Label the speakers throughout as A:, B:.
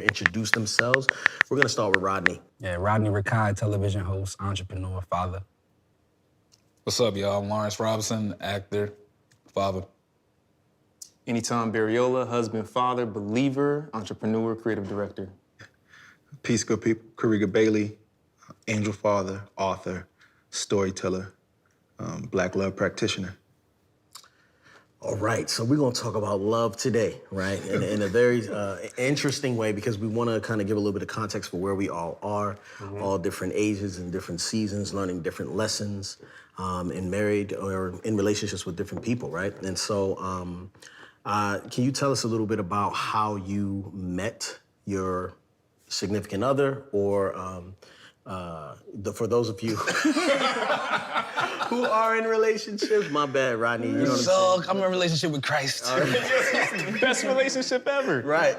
A: introduce themselves. We're gonna start with Rodney.
B: Yeah, Rodney Rikai, television host, entrepreneur, father.
C: What's up, y'all? I'm Lawrence Robinson, actor, father.
D: Enitan Bereola, husband, father, believer, entrepreneur, creative director.
E: Peace, good people. Karega Bailey, angel father, author, storyteller, Black love practitioner.
A: All right, so we're gonna talk about love today, right? In a very interesting way, because we wanna kind of give a little bit of context for where we all are, all different ages and different seasons, learning different lessons, in married or in relationships with different people, right? And so, can you tell us a little bit about how you met your significant other, or for those of you who are in relationships, my bad, Rodney. You know what I'm saying?
B: I'm in a relationship with Christ.
D: Best relationship ever.
A: Right.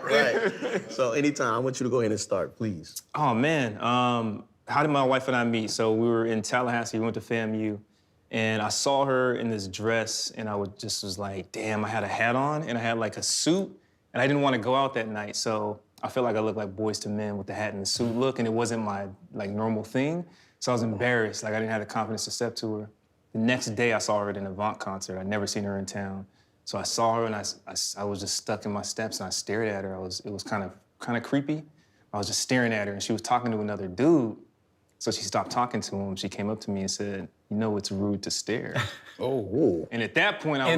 A: So anytime, I want you to go ahead and start, please.
D: Oh, man. How did my wife and I meet? So we were in Tallahassee, we went to FAMU, and I saw her in this dress, and I was like, damn, I had a hat on, and I had like a suit, and I didn't want to go out that night, so I felt like I looked like Boys to Men with the hat and the suit look, and it wasn't my like normal thing. So I was embarrassed, like I didn't have the confidence to step to her. The next day I saw her at an Avant concert. I'd never seen her in town. So I saw her and I was just stuck in my steps and I stared at her. It was kind of creepy. I was just staring at her and she was talking to another dude. So she stopped talking to him. She came up to me and said, you know it's rude to stare.
C: Oh.
D: And at that point I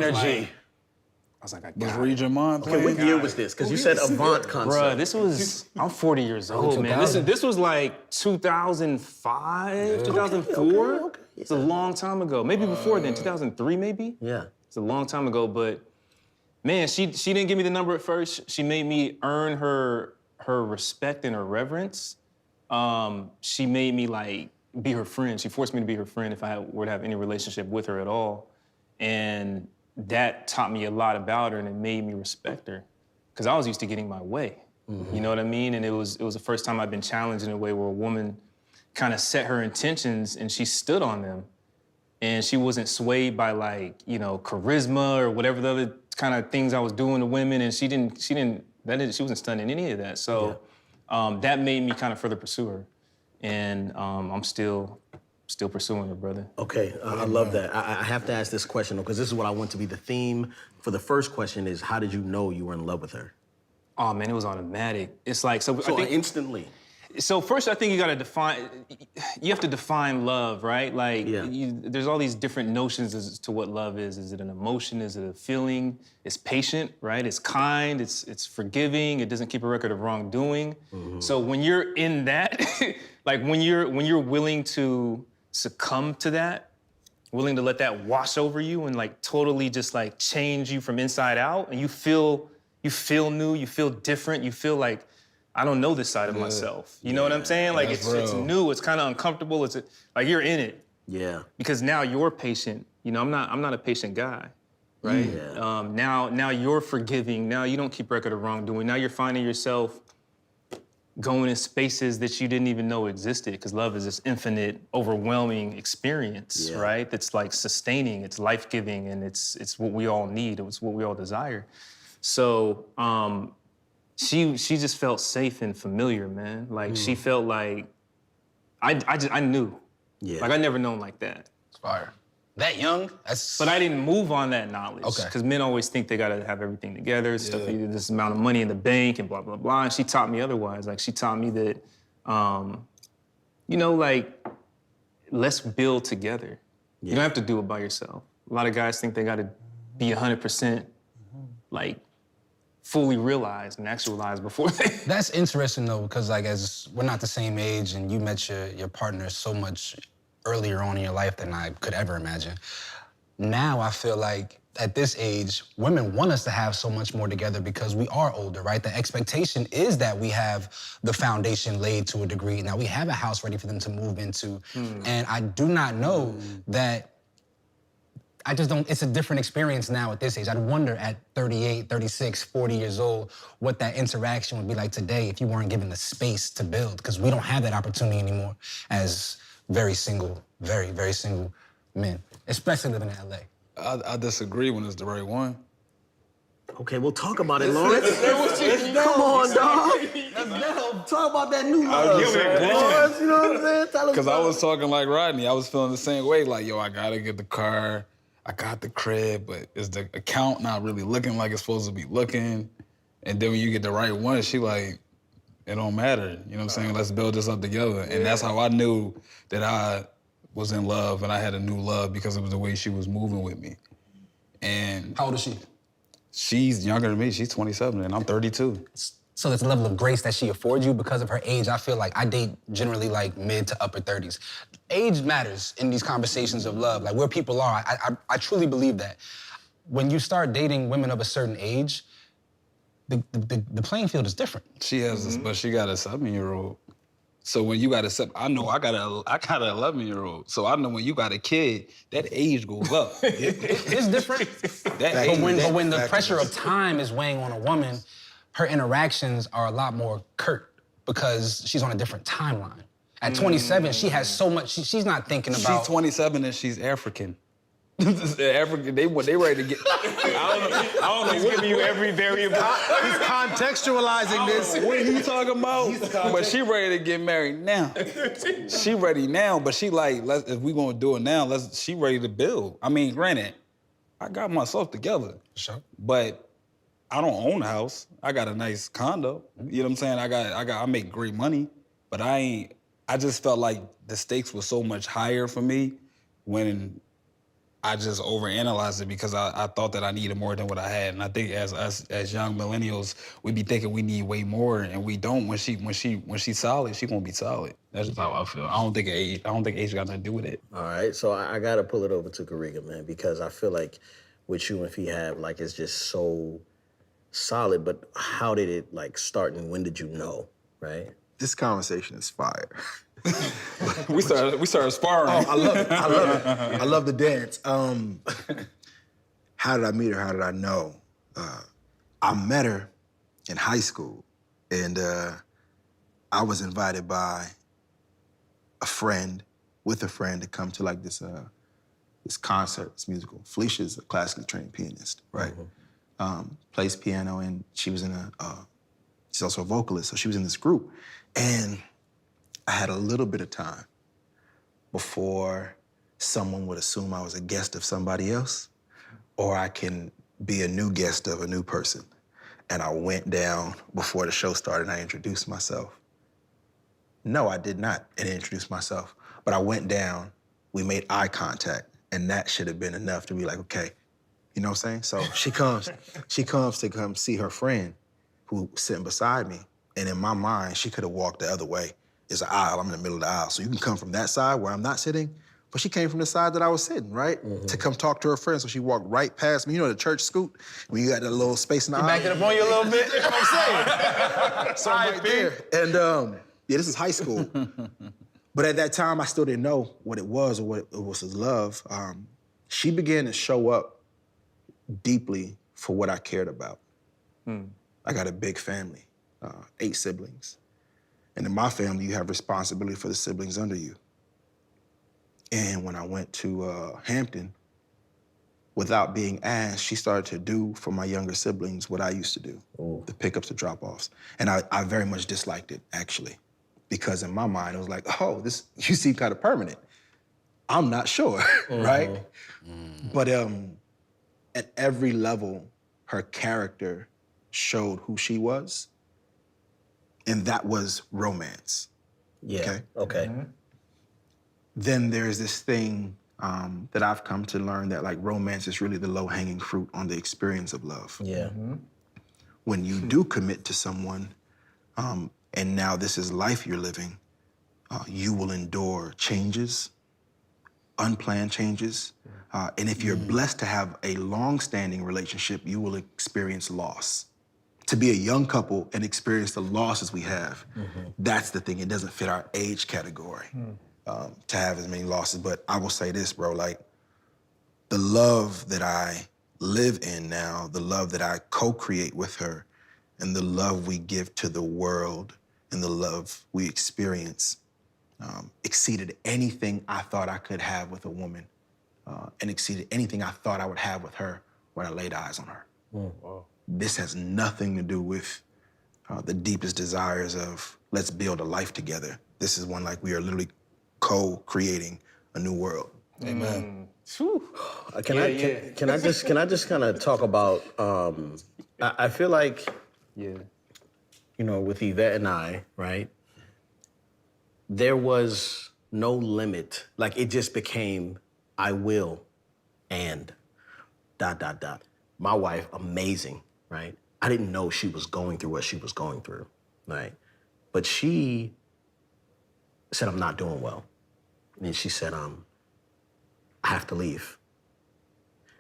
D: was like, I got
C: Read your mind,
A: Okay, what year was this? Because you said Avant concert.
D: Bruh, I'm 40 years old, man. This was like 2005, 2004.
A: Okay.
D: It's a long time ago. Maybe before then, 2003 maybe?
A: Yeah.
D: It's a long time ago, but man, she didn't give me the number at first. She made me earn her respect and her reverence. She made me like be her friend. She forced me to be her friend if I were to have any relationship with her at all. And that taught me a lot about her and it made me respect her. Because I was used to getting my way. You know what I mean? And it was the first time I'd been challenged in a way where a woman kind of set her intentions and she stood on them. And she wasn't swayed by like, you know, charisma or whatever the other kind of things I was doing to women. And she wasn't studying any of that. So that made me kind of further pursue her. And I'm still pursuing her, brother.
A: Okay, I love that. I have to ask this question, because this is what I want to be the theme for the first question is, how did you know you were in love with her?
D: Oh, man, it was automatic. It's like, I think,
A: instantly.
D: So first, I think you have to define love, right? Like, there's all these different notions as to what love is. Is it an emotion? Is it a feeling? It's patient, right? It's kind, it's forgiving, it doesn't keep a record of wrongdoing. So when you're in that, like when you're willing to succumb to that, willing to let that wash over you and like totally just like change you from inside out, and you feel new, you feel different, you feel like, I don't know this side of myself. You know what I'm saying? Like it's new, it's kind of uncomfortable, like you're in it.
A: Yeah.
D: Because now you're patient. You know, I'm not a patient guy, right?
A: Yeah.
D: Now you're forgiving. Now you don't keep record of wrongdoing. Now you're finding yourself going in spaces that you didn't even know existed, because love is this infinite, overwhelming experience, right? That's like sustaining, it's life-giving, and it's what we all need, it's what we all desire. So she just felt safe and familiar, man. Like she felt like, I knew.
A: Yeah.
D: Like I never known like that.
B: It's fire. That young?
D: But I didn't move on that knowledge.
B: Okay.
D: Because men always think they gotta have everything together, stuff, this amount of money in the bank and blah, blah, blah. And she taught me otherwise. Like she taught me that, you know, like, let's build together. You don't have to do it by yourself. A lot of guys think they gotta be 100% like fully realized and actualized before they...
B: That's interesting though, because like as we're not the same age and you met your partner so much earlier on in your life than I could ever imagine. Now I feel like at this age, women want us to have so much more together because we are older, right? The expectation is that we have the foundation laid to a degree. Now we have a house ready for them to move into. And I do not know that, I just don't, it's a different experience now at this age. I'd wonder at 38, 36, 40 years old, what that interaction would be like today if you weren't given the space to build, because we don't have that opportunity anymore as very single, very, very single men, especially living in LA.
C: I disagree when it's the right one.
A: Okay, we'll talk about it, Lawrence. Come on, dog. Talk about that new love, Lawrence. You know what I'm saying? Tell us
C: Because I
A: about
C: was talking like Rodney. I was feeling the same way. Like, yo, I gotta get the car. I got the crib, but is the account not really looking like it's supposed to be looking? And then when you get the right one, she like, it don't matter. You know what I'm saying? Let's build this up together. And that's how I knew that I was in love and I had a new love because it was the way she was moving with me. And
B: How old is she?
C: she's younger than me. She's 27 and I'm 32.
B: So this level of grace that she affords you because of her age, I feel like I date generally like mid to upper 30s. Age matters in these conversations of love, like where people are. I truly believe that. When you start dating women of a certain age, the playing field is different.
C: She has this, but she got a 7-year-old. So when you got I know I got a 11-year-old. So I know when you got a kid, that age goes up.
B: It's different. But when the pressure of time is weighing on a woman, her interactions are a lot more curt because she's on a different timeline. At 27, she has so much, she's not thinking about...
C: She's 27 and she's African. African, they ready to get... I don't know.
D: He's giving you every variable.
E: He's contextualizing this.
C: What are you talking about? But she ready to get married now. She ready now, but she like, if we gonna do it now, she ready to build. I mean, granted, I got myself together.
B: Sure.
C: But I don't own a house. I got a nice condo. You know what I'm saying? I make great money, but I just felt like the stakes were so much higher for me when I just overanalyzed it because I thought that I needed more than what I had. And I think as young millennials, we be thinking we need way more, and we don't. When she's solid, she gonna be solid. That's just how I feel. I don't think age got nothing to do with it.
A: All right, so I gotta pull it over to Karega, man, because I feel like with you and Fihab, like it's just so solid. But how did it like start, and when did you know, right?
E: This conversation is fire.
C: we started sparring.
E: Oh, I love it. I love it. I love the dance. How did I meet her? How did I know? I met her in high school, and I was invited by a friend to come to like this concert, this musical. Felicia's a classically trained pianist, right? Plays piano, and she was she's also a vocalist, so she was in this group. And I had a little bit of time before someone would assume I was a guest of somebody else, or I can be a new guest of a new person. And I went down before the show started and I introduced myself. No, I did not introduce myself, but I went down, we made eye contact, and that should have been enough to be like, okay, you know what I'm saying? So she comes to come see her friend who's sitting beside me. And in my mind, she could have walked the other way. There's an aisle, I'm in the middle of the aisle. So you can come from that side where I'm not sitting, but she came from the side that I was sitting, right? To come talk to her friend. So she walked right past me. You know the church scoot? When you got that little space in the aisle?
B: Back it up on you a little bit.
E: You know what I'm saying? So I'm right there. And yeah, this is high school. But at that time, I still didn't know what it was or what it was his love. She began to show up deeply for what I cared about. I got a big family, 8 siblings. And in my family, you have responsibility for the siblings under you. And when I went to Hampton, without being asked, she started to do for my younger siblings what I used to do, the pickups, the drop-offs. And I very much disliked it, actually, because in my mind, it was like, oh, you seem kind of permanent. I'm not sure, right? But at every level, her character showed who she was. And that was romance.
A: Yeah. Okay.
E: Then there's this thing that I've come to learn that like romance is really the low-hanging fruit on the experience of love.
A: Yeah.
E: When you do commit to someone, and now this is life you're living, you will endure changes, unplanned changes. And if you're blessed to have a long-standing relationship, you will experience loss. To be a young couple and experience the losses we have, that's the thing. It doesn't fit our age category to have as many losses. But I will say this, bro, like the love that I live in now, the love that I co-create with her, and the love we give to the world and the love we experience exceeded anything I thought I could have with a woman and exceeded anything I thought I would have with her when I laid eyes on her. this has nothing to do with the deepest desires of let's build a life together. This is one like we are literally co-creating a new world.
C: Amen.
A: Can I just kind of talk about? I feel like,
D: Yeah.
A: you know, with Yvette and I, right? There was no limit. Like it just became, I will, and ... My wife, amazing, right? I didn't know she was going through what she was going through, right? But she said, I'm not doing well. And she said, I have to leave.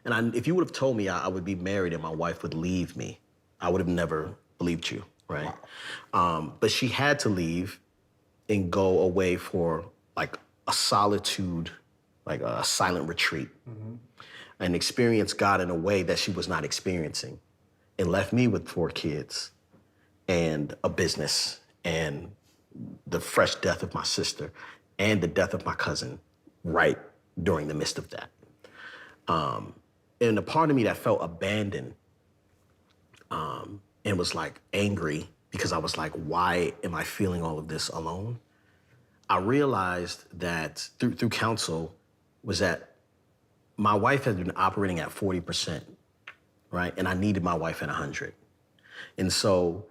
A: And if you would have told me I would be married and my wife would leave me, I would have never believed you, right? Wow. But she had to leave and go away for like a solitude, like a silent retreat, and experience God in a way that she was not experiencing, and left me with 4 kids and a business and the fresh death of my sister and the death of my cousin right during the midst of that. And a part of me that felt abandoned and was like angry because I was like, why am I feeling all of this alone? I realized that through counsel was that my wife had been operating at 40%, right? And I needed my wife at 100. And so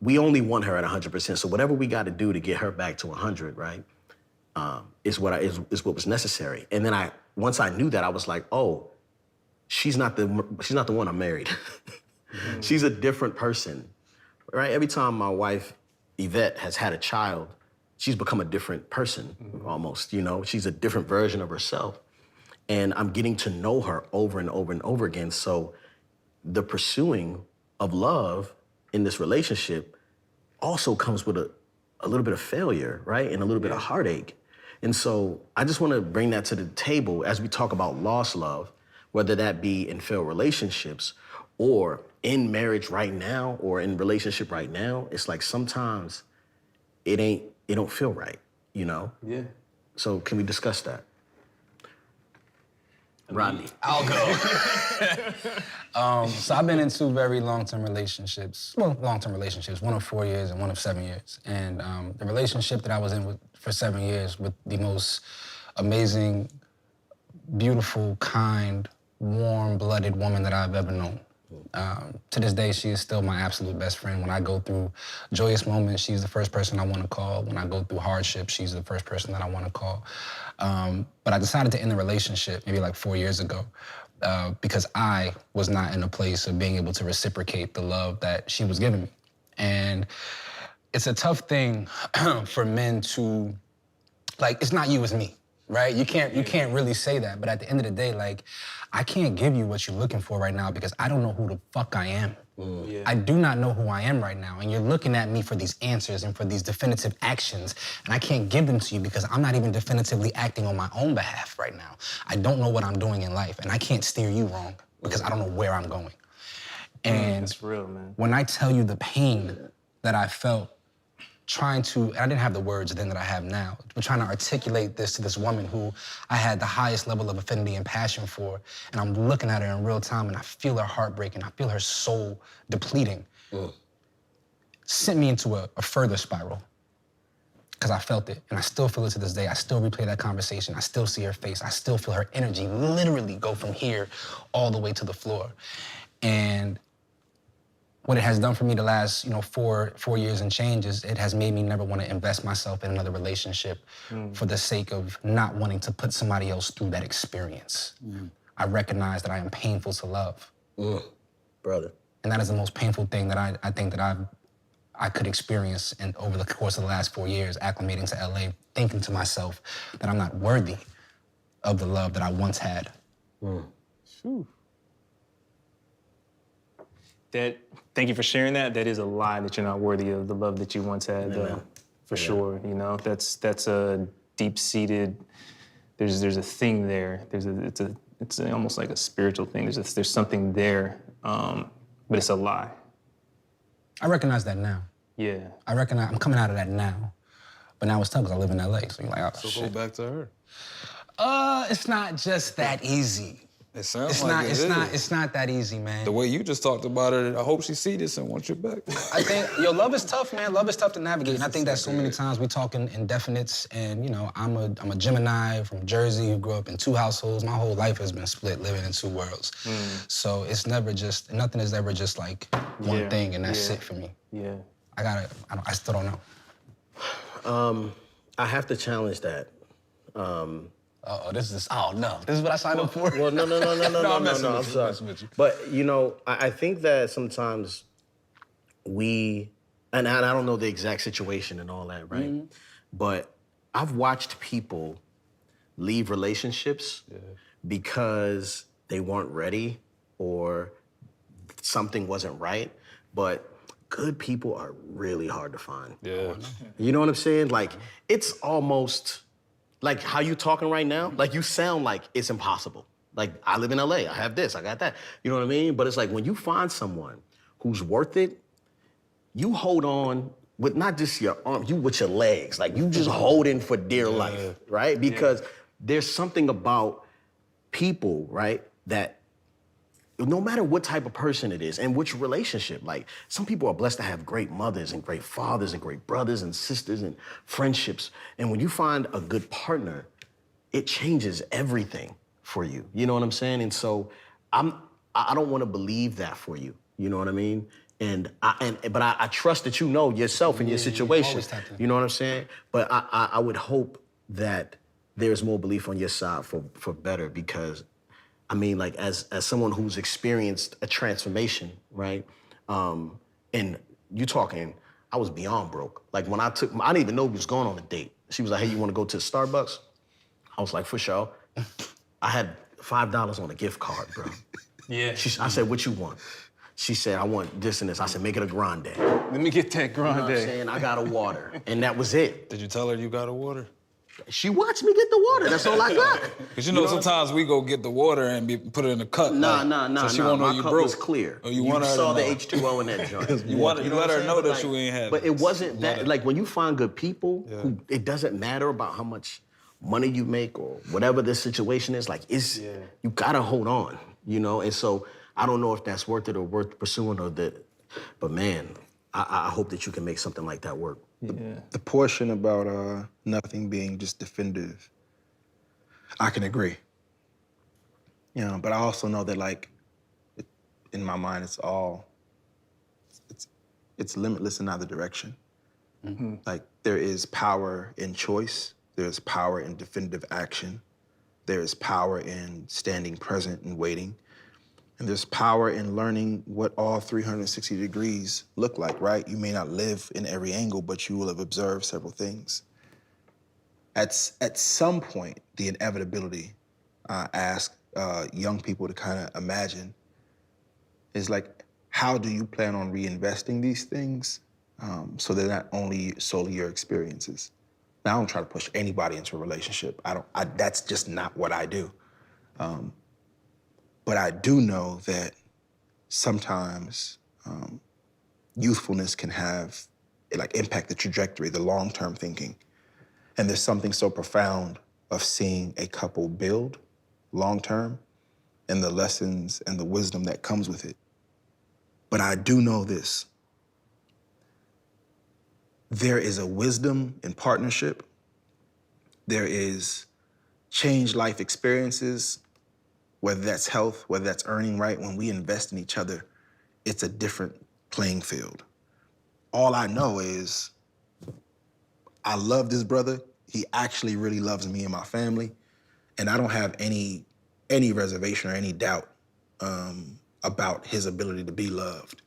A: we only want her at 100%. So whatever we got to do to get her back to 100, right, is what was necessary. And then once I knew that, I was like, oh, she's not the one I'm married. She's a different person, right? Every time my wife, Yvette, has had a child, she's become a different person almost, you know? She's a different version of herself. And I'm getting to know her over and over and over again. So the pursuing of love in this relationship also comes with a little bit of failure, right? And a little bit of heartache. And so I just want to bring that to the table as we talk about lost love, whether that be in failed relationships or in marriage right now or in relationship right now. It's like sometimes it don't feel right, you know?
D: Yeah.
A: So can we discuss that? Rodney.
B: I'll go. So I've been in 2 very long-term relationships. Well, long-term relationships, one of 4 years and one of 7 years. And the relationship that I was in for 7 years with the most amazing, beautiful, kind, warm-blooded woman that I've ever known. To this day, she is still my absolute best friend. When I go through joyous moments, she's the first person I want to call. When I go through hardship, she's the first person that I want to call. But I decided to end the relationship maybe like 4 years ago because I was not in a place of being able to reciprocate the love that she was giving me. And it's a tough thing for men to, like, it's not you, it's me. Right? You can't really say that, but at the end of the day, like, I can't give you what you're looking for right now because I don't know who the fuck I am. Yeah. I do not know who I am right now, and you're looking at me for these answers and for these definitive actions, and I can't give them to you because I'm not even definitively acting on my own behalf right now. I don't know what I'm doing in life, and I can't steer you wrong because I don't know where I'm going. And
D: that's real, man.
B: When I tell you the pain that I felt trying to, and I didn't have the words then that I have now, but trying to articulate this to this woman who I had the highest level of affinity and passion for, and I'm looking at her in real time and I feel her heart breaking, I feel her soul depleting, sent me into a further spiral, because I felt it, and I still feel it to this day. I still replay that conversation, I still see her face, I still feel her energy literally go from here all the way to the floor. And what it has done for me the last, 4 years and change is it has made me never want to invest myself in another relationship for the sake of not wanting to put somebody else through that experience. I recognize that I am painful to love.
A: Brother.
B: And that is the most painful thing that I think that I could experience over the course of the last 4 years, acclimating to LA, thinking to myself that I'm not worthy of the love that I once had.
D: Thank you for sharing that. That is a lie that you're not worthy of the love that you once had, though, for sure. That's a deep-seated. There's a thing there. It's almost like a spiritual thing. There's something there, but it's a lie.
B: I recognize that now.
D: Yeah.
B: I'm coming out of that now, but now it's tough because I live in LA. So you're like, oh,
C: So
B: shit.
C: go back to her.
B: It's not just that easy.
C: It sounds
B: It's
C: like
B: not.
C: it
B: It's
C: is.
B: not. It's not that easy, man.
C: The way you just talked about it, I hope she see this and wants you back.
B: I think love is tough, man. Love is tough to navigate, and I think that so many times we talk in indefinites. And you know, I'm a Gemini from Jersey who grew up in 2 households. My whole life has been split, living in 2 worlds. So it's never just nothing is ever just like one thing, and that's it for me.
D: Yeah.
B: I still don't know.
A: I have to challenge that.
B: This is what I signed up for.
A: Well, no,
B: I'm messing
A: I'm
B: with you,
A: sorry.
B: messing with you.
A: But, you know, I think that sometimes and I don't know the exact situation and all that, right? But I've watched people leave relationships because they weren't ready or something wasn't right. But good people are really hard to find.
C: Yeah.
A: You know what I'm saying? Like, it's almost like how you talking right now. Like, you sound like it's impossible. Like, I live in LA, I have this, I got that. You know what I mean? But it's like when you find someone who's worth it, you hold on with not just your arm, you with your legs. Like, you just holding for dear life, right? Because there's something about people, right, that no matter what type of person it is and which relationship, like some people are blessed to have great mothers and great fathers and great brothers and sisters and friendships. And when you find a good partner, it changes everything for you. You know what I'm saying? And so I don't want to believe that for you. You know what I mean? But I trust that you know yourself and your situation. You know what I'm saying? But I would hope that there's more belief on your side for better, because I mean, like, as someone who's experienced a transformation, right? And you talking, I was beyond broke. Like, when I didn't even know we was going on a date. She was like, hey, you want to go to Starbucks? I was like, for sure. I had $5 on a gift card, bro.
D: Yeah.
A: I said, what you want? She said, I want this and this. I said, make it a grande.
D: Let me get that grande.
A: You know what I'm saying? I got a water. And that was it.
C: Did you tell her you got a water?
A: She watched me get the water. That's all I got.
C: Because you know sometimes we go get the water and put it in a cup.
A: Nah.
C: So she won't know
A: My
C: you
A: cup
C: broke.
A: was clear.
C: Oh, you want her to
A: saw the
C: know.
A: H2O in that joint.
C: You let
A: what
C: her
A: I'm
C: know
A: saying?
C: that you ain't had
A: But
C: it.
A: it wasn't that, like, when you find good people who, it doesn't matter about how much money you make or whatever the situation is, like, you gotta hold on, you know? And so I don't know if that's worth it or worth pursuing but man, I hope that you can make something like that work.
E: The portion about nothing being just definitive, I can agree. You know, but I also know that, like, in my mind, it's limitless in either direction. Like, there is power in choice. There's power in definitive action. There is power in standing present and waiting. And there's power in learning what all 360 degrees look like, right? You may not live in every angle, but you will have observed several things. At some point, the inevitability I ask young people to kind of imagine is, like, how do you plan on reinvesting these things so they're not only solely your experiences? Now, I don't try to push anybody into a relationship. That's just not what I do. But I do know that sometimes youthfulness can impact the trajectory, the long-term thinking. And there's something so profound of seeing a couple build long-term and the lessons and the wisdom that comes with it. But I do know this. There is a wisdom in partnership. There is changed life experiences, whether that's health, whether that's earning, right? When we invest in each other, it's a different playing field. All I know is I love this brother. He actually really loves me and my family. And I don't have any reservation or any doubt about his ability to be loved,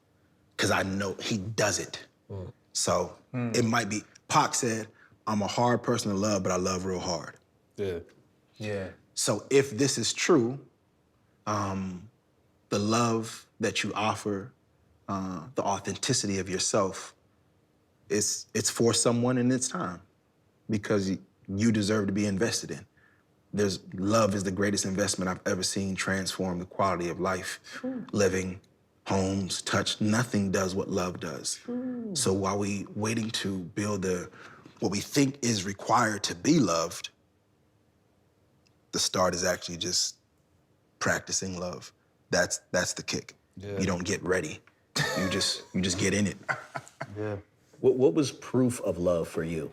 E: because I know he does it. So it might be, Pac said, I'm a hard person to love, but I love real hard.
C: Yeah.
E: So if this is true, the love that you offer, the authenticity of yourself, it's for someone and it's time, because you deserve to be invested in. Love is the greatest investment I've ever seen transform the quality of life. Living, homes, touch, nothing does what love does. So while we waiting to build what we think is required to be loved, the start is actually just practicing love. That's the kick.
C: Yeah.
E: You don't get ready. You just get in it.
C: Yeah.
A: What was proof of love for you,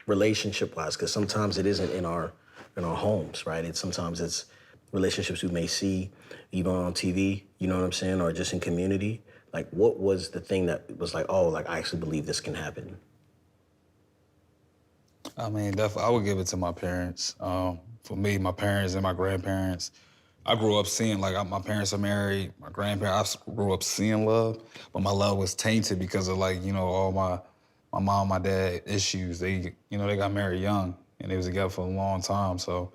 A: relationship-wise? Because sometimes it isn't in our homes, right? Sometimes it's relationships we may see even on TV, you know what I'm saying, or just in community. Like, what was the thing that was like, oh, like I actually believe this can happen?
C: I mean, definitely, I would give it to my parents. For me, my parents and my grandparents. I grew up seeing, like, my parents are married, my grandparents, I grew up seeing love, but my love was tainted because of, like, you know, all my mom, my dad issues. They, you know, they got married young, and they was together for a long time, so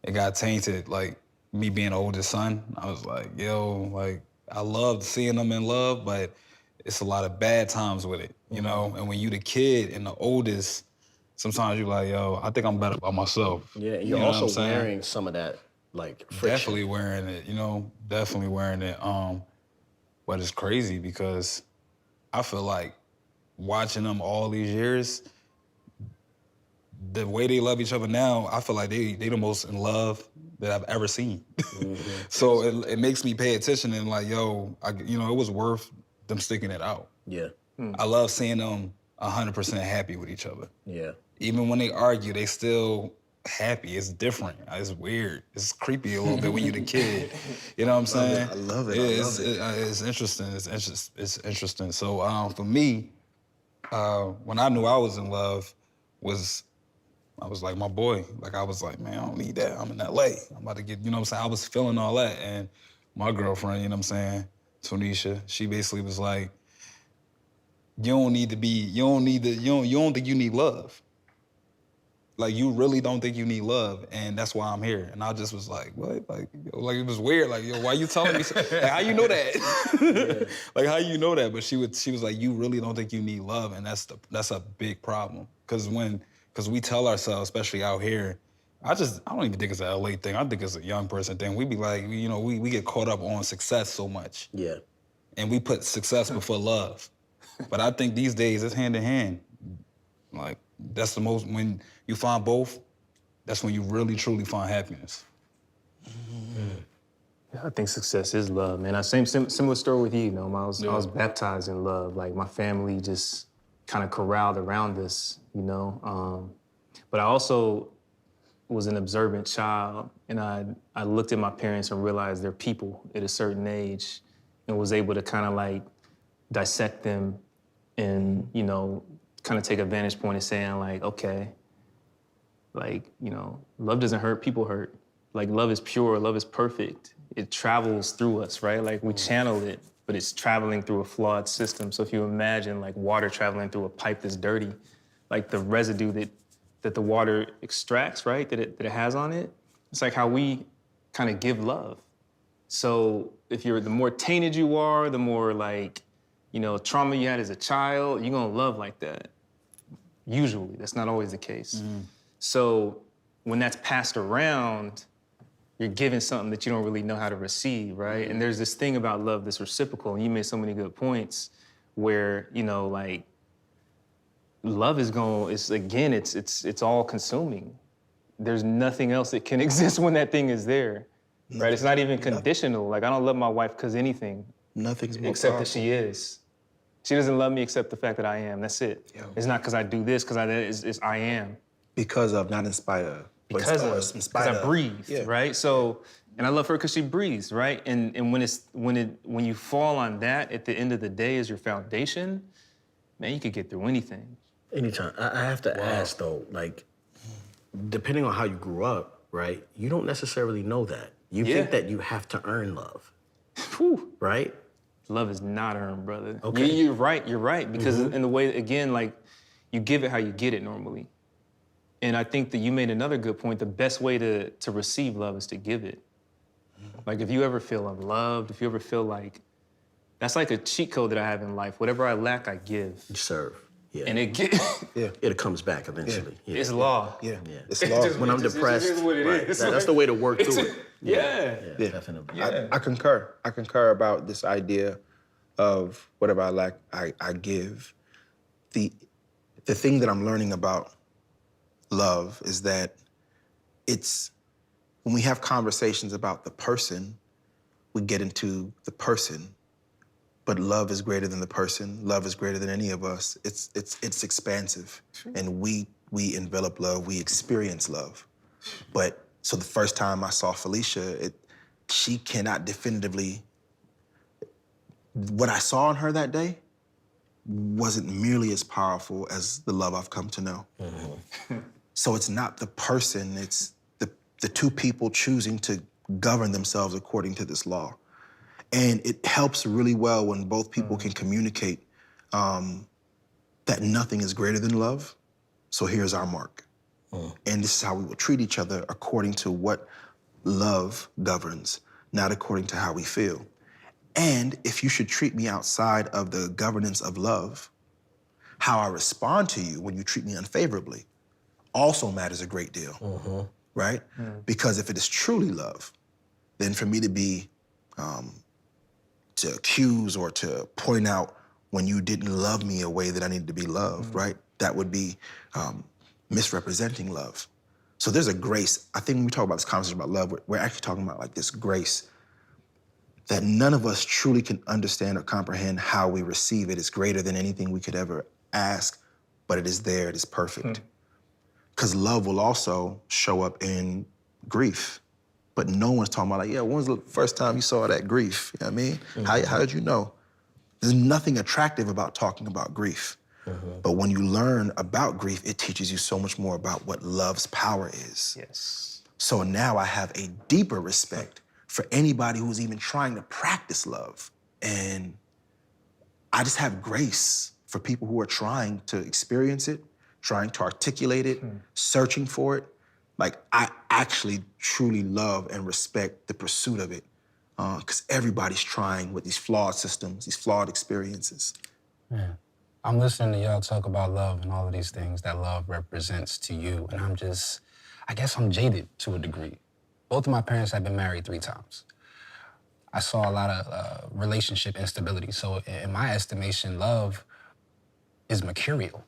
C: it got tainted. Like, me being the oldest son, I was like, yo, like, I loved seeing them in love, but it's a lot of bad times with it, you know? And when you the kid and the oldest, sometimes you're like, yo, I think I'm better by myself.
A: Yeah, and
C: You
A: you're
C: know what I'm
A: also
C: saying?
A: wearing some of that, like, friction.
C: Definitely wearing it, you know, definitely wearing it. But it's crazy because I feel like watching them all these years, the way they love each other now, I feel like they the most in love that I've ever seen. So it makes me pay attention and like, yo, you know, it was worth them sticking it out.
A: Yeah,
C: I love seeing them 100% happy with each other.
A: yeah.
C: Even when they argue, they still happy. It's different. It's weird. It's creepy a little bit when you're the kid. You know what I'm saying?
E: I love it.
C: It's interesting. It's interesting. So for me, when I knew I was in love, I was like my boy. Like I was like, man, I don't need that. I'm in LA. I'm about to get, you know what I'm saying? I was feeling all that. And my girlfriend, you know what I'm saying, Tonisha, she basically was like, you don't think you need love. Like, you really don't think you need love, and that's why I'm here. And I just was like, what? Like it was weird. Like, yo, why you telling me? Like, how you know that? Like, how you know that? But she was like, you really don't think you need love, and that's a big problem. Because we tell ourselves, especially out here, I don't even think it's a LA thing. I think it's a young person thing. We be like, you know, we get caught up on success so much.
A: Yeah.
C: And we put success before love. But I think these days it's hand in hand. Like, that's the most, when you find both, that's when you really, truly find happiness.
D: I think success is love, man. Similar story with you know. I was baptized in love. Like, my family just kind of corralled around us, you know. But I also was an observant child, and I looked at my parents and realized they're people at a certain age, and was able to kind of like dissect them and, you know, kind of take a vantage point of saying like, okay, like, you know, love doesn't hurt, people hurt. Like, love is pure, love is perfect. It travels through us, right? Like, we channel it, but it's traveling through a flawed system. So if you imagine like water traveling through a pipe that's dirty, like the residue that the water extracts, right, that it has on it, it's like how we kind of give love. So if the more tainted you are, the more like, you know, trauma you had as a child, you're gonna love like that. Usually, that's not always the case. So when that's passed around, you're giving something that you don't really know how to receive, right? And there's this thing about love that's reciprocal, and you made so many good points where, you know, like, love is it's all consuming. There's nothing else that can exist when that thing is there, right? It's not even conditional. Like, I don't love my wife because anything.
E: Nothing's more
D: Except
E: powerful.
D: that she is. She doesn't love me except the fact that I am. That's it.
E: Yo.
D: It's not because I do this, because it's I am.
E: Because of, not in spite of.
D: Because I breathe,
E: Yeah.
D: right? So, and I love her because she breathes, right? And when you fall on that at the end of the day as your foundation, man, you could get through anything.
A: Anytime. I have to ask though, like, depending on how you grew up, right? You don't necessarily know that. You think that you have to earn love,
D: Whew.
A: right?
D: Love is not earned, brother.
A: Okay.
D: You're right, because in the way, again, like, you give it how you get it normally. And I think that you made another good point. The best way to receive love is to give it. Like, if you ever feel unloved, if you ever feel like, that's like a cheat code that I have in life. Whatever I lack, I give.
A: You serve. Yeah.
D: And
A: it comes back eventually. Yeah.
D: it's law.
E: Yeah.
A: Yeah.
E: It's law.
A: When I'm depressed,
D: is what it
A: right,
D: is.
A: that's the way to work through it.
D: Yeah.
A: Yeah, definitely.
E: I concur. I concur about this idea of whatever I lack, I give. The thing that I'm learning about love is that it's when we have conversations about the person, we get into the person, but love is greater than the person. Love is greater than any of us. It's expansive, and we envelop love. We experience love. But so the first time I saw Felicia, she cannot definitively. What I saw in her that day wasn't nearly as powerful as the love I've come to know. So it's not the person, it's the two people choosing to govern themselves according to this law. And it helps really well when both people can communicate that nothing is greater than love. So here's our mark. And this is how we will treat each other according to what love governs, not according to how we feel. And if you should treat me outside of the governance of love, how I respond to you when you treat me unfavorably also matters a great deal, right? Because if it is truly love, then for me to be, to accuse or to point out when you didn't love me a way that I needed to be loved, right? That would be misrepresenting love. So there's a grace. I think when we talk about this conversation about love, we're actually talking about like this grace that none of us truly can understand or comprehend how we receive it. It's greater than anything we could ever ask, but it is there, it is perfect. Because love will also show up in grief. But no one's talking about like, yeah, when was the first time you saw that grief? You know what I mean? How did you know? There's nothing attractive about talking about grief. But when you learn about grief, it teaches you so much more about what love's power is.
D: Yes.
E: So now I have a deeper respect for anybody who's even trying to practice love. And I just have grace for people who are trying to experience it, trying to articulate it, searching for it. Like, I actually truly love and respect the pursuit of it, because everybody's trying with these flawed systems, these flawed experiences.
B: Yeah. I'm listening to y'all talk about love and all of these things that love represents to you, and I guess I'm jaded to a degree. Both of my parents have been married 3 times. I saw a lot of relationship instability. So in my estimation, love is mercurial.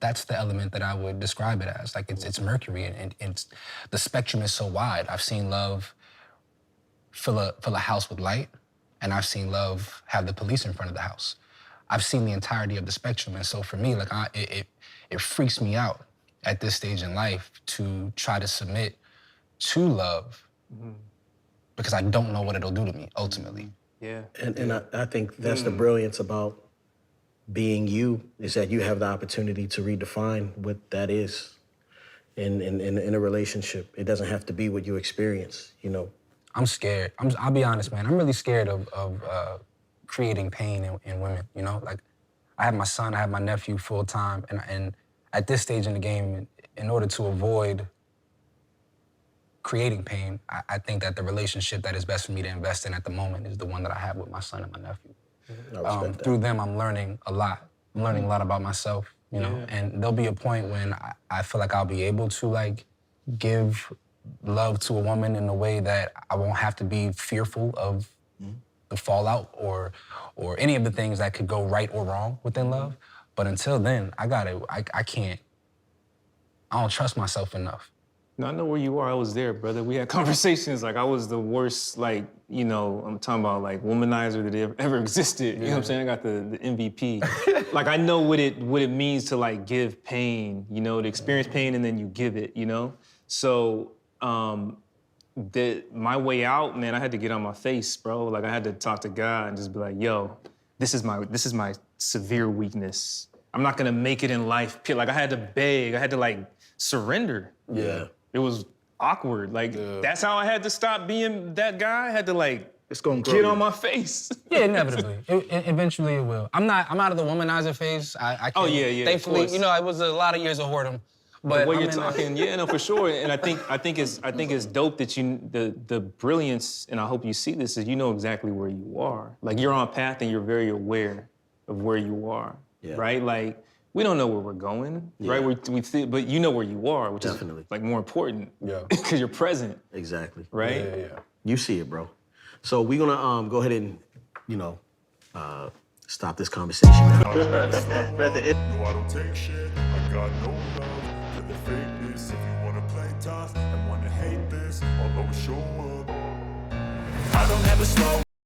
B: That's the element that I would describe it as. Like, it's Mercury, and the spectrum is so wide. I've seen love fill a house with light, and I've seen love have the police in front of the house. I've seen the entirety of the spectrum, and so for me, like, it freaks me out at this stage in life to try to submit to love because I don't know what it'll do to me ultimately.
D: Yeah.
A: And I think that's the brilliance about being you, is that you have the opportunity to redefine what that is in a relationship. It doesn't have to be what you experience, you know?
B: I'm scared. I'll be honest, man. I'm really scared of creating pain in women, you know? Like, I have my son, I have my nephew full time, and at this stage in the game, in order to avoid creating pain, I think that the relationship that is best for me to invest in at the moment is the one that I have with my son and my nephew.
A: I respect that.
B: Through them, I'm learning a lot. I'm learning a lot about myself, you know? And there'll be a point when I feel like I'll be able to, like, give love to a woman in a way that I won't have to be fearful of the fallout or any of the things that could go right or wrong within love. But until then, I don't trust myself enough.
D: No, I know where you are. I was there, brother. We had conversations. Like, I was the worst, like, you know, I'm talking about, like, womanizer that ever existed. You know what I'm saying? I got the MVP. Like, I know what it means to, like, give pain, you know, to experience pain and then you give it, you know? So, my way out, man, I had to get on my face, bro. Like, I had to talk to God and just be like, yo, this is my severe weakness. I'm not gonna make it in life. Like, I had to beg. I had to, like, surrender.
A: Yeah.
D: It was awkward. Like, that's how I had to stop being that guy. I had to, like,
E: It's gonna grow
D: get
E: you.
D: on my face.
B: Yeah, inevitably. Eventually it will. I'm out of the womanizer phase. I can't,
D: Oh, yeah, of
B: thankfully,
D: course.
B: you know, it was a lot of years of whoredom. But
D: The way
B: I'm
D: you're
B: in
D: talking, yeah, no, for sure. And I think it's dope that the brilliance, and I hope you see this, is you know exactly where you are. Like, you're on path and you're very aware of where you are, right? Like, we don't know where we're going, right? We see, but you know where you are, which
A: Definitely.
D: is, like, more important.
B: Yeah.
D: Because you're present,
A: Exactly.
D: right?
B: Yeah.
A: You see it, bro. So we're gonna go ahead and, you know, stop this conversation now.
F: No, I don't take shit. I got no love for the fakeness. If you wanna play tough and wanna hate this, I'll always show up. I don't ever slow